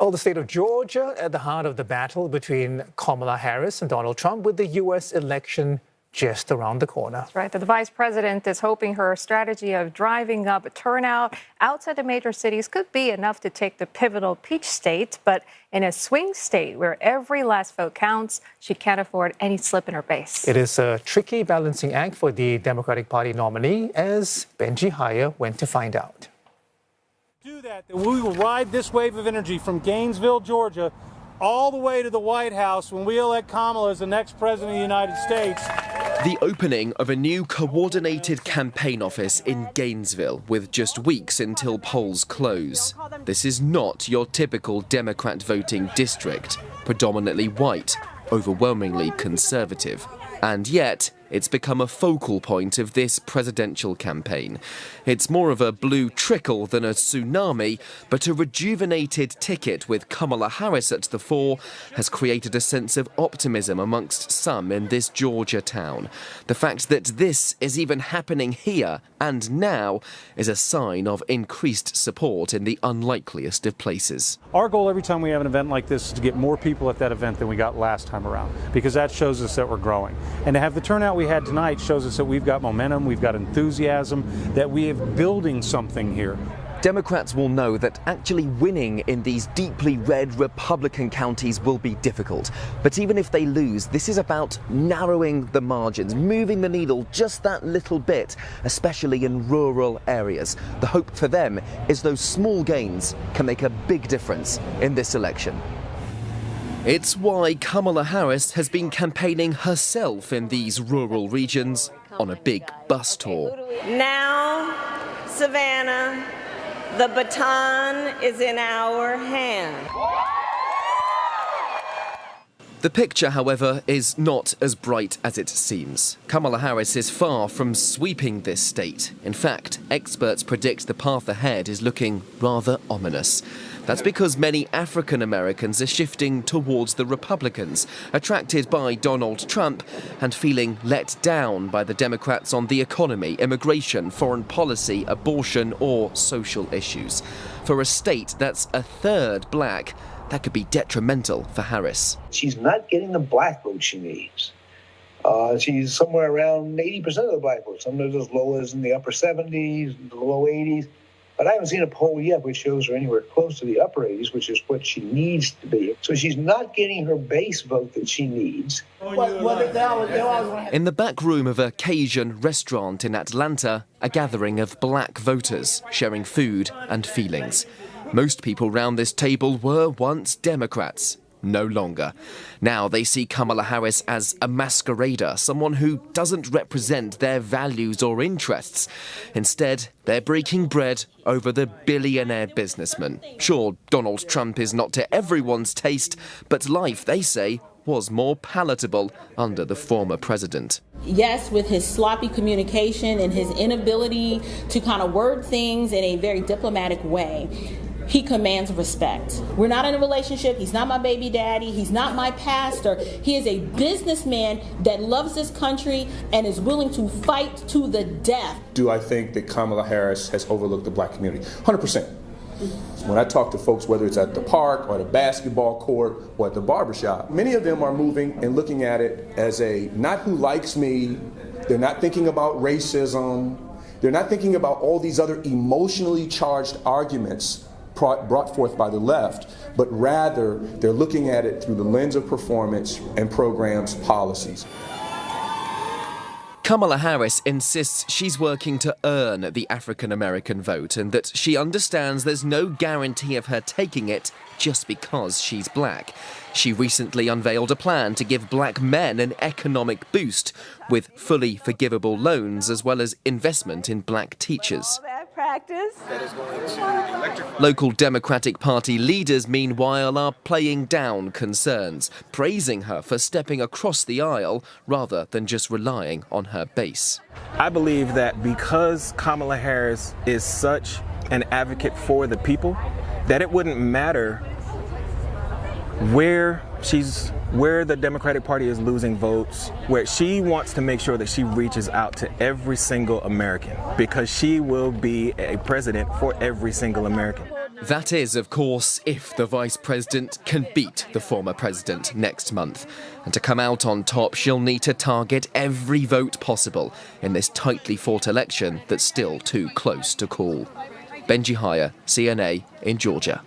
Well, the state of Georgia at the heart of the battle between Kamala Harris and Donald Trump, with the U.S. election just around the corner. That's right. The vice president is hoping her strategy of driving up turnout outside the major cities could be enough to take the pivotal Peach State. But in a swing state where every last vote counts, she can't afford any slip in her base. It is a tricky balancing act for the Democratic Party nominee, as Benji Hyer went to find out. Do that, we will ride this wave of energy from Gainesville, Georgia, all the way to the White House when we elect Kamala as the next president of the United States. The opening of a new coordinated campaign office in Gainesville with just weeks until polls close. This is not your typical Democrat voting district, predominantly white, overwhelmingly conservative. And yet, it's become a focal point of this presidential campaign. It's more of a blue trickle than a tsunami, but a rejuvenated ticket with Kamala Harris at the fore has created a sense of optimism amongst some in this Georgia town. The fact that this is even happening here and now is a sign of increased support in the unlikeliest of places. Our goal every time we have an event like this is to get more people at that event than we got last time around, because that shows us that we're growing. And to have the turnout we had tonight shows us that we've got momentum, we've got enthusiasm, that we have building something here. Democrats will know that actually winning in these deeply red Republican counties will be difficult. But even if they lose, this is about narrowing the margins, moving the needle just that little bit, especially in rural areas. The hope for them is those small gains can make a big difference in this election. It's why Kamala Harris has been campaigning herself in these rural regions on a big bus tour. Now, Savannah, the baton is in our hand. The picture, however, is not as bright as it seems. Kamala Harris is far from sweeping this state. In fact, experts predict the path ahead is looking rather ominous. That's because many African Americans are shifting towards the Republicans, attracted by Donald Trump and feeling let down by the Democrats on the economy, immigration, foreign policy, abortion, or social issues. For a state that's a third black, that could be detrimental for Harris. She's not getting the black vote she needs. She's somewhere around 80% of the black vote, sometimes as low as in the upper 70s, the low 80s. But I haven't seen a poll yet which shows her anywhere close to the upper 80s, which is what she needs to be. So she's not getting her base vote that she needs. In the back room of a Cajun restaurant in Atlanta, a gathering of black voters sharing food and feelings. Most people round this table were once Democrats. No longer. Now they see Kamala Harris as a masquerader, someone who doesn't represent their values or interests. Instead, they're breaking bread over the billionaire businessman. Sure, Donald Trump is not to everyone's taste, but life, they say, was more palatable under the former president. Yes, with his sloppy communication and his inability to kind of word things in a very diplomatic way, he commands respect. We're not in a relationship. He's not my baby daddy. He's not my pastor. He is a businessman that loves this country and is willing to fight to the death. Do I think that Kamala Harris has overlooked the black community? 100%. When I talk to folks, whether it's at the park or the basketball court or at the barbershop, many of them are moving and looking at it as a not who likes me. They're not thinking about racism. They're not thinking about all these other emotionally charged arguments brought forth by the left, but rather they're looking at it through the lens of performance and programs, policies. Kamala Harris insists she's working to earn the African-American vote and that she understands there's no guarantee of her taking it just because she's black. She recently unveiled a plan to give black men an economic boost with fully forgivable loans as well as investment in black teachers. Local Democratic Party leaders, meanwhile, are playing down concerns, praising her for stepping across the aisle rather than just relying on her base. I believe that because Kamala Harris is such an advocate for the people, that it wouldn't matter where the Democratic Party is losing votes, where she wants to make sure that she reaches out to every single American, because she will be a president for every single American. That is, of course, if the vice president can beat the former president next month. And to come out on top, she'll need to target every vote possible in this tightly fought election that's still too close to call. Benji Hyer, CNA in Georgia.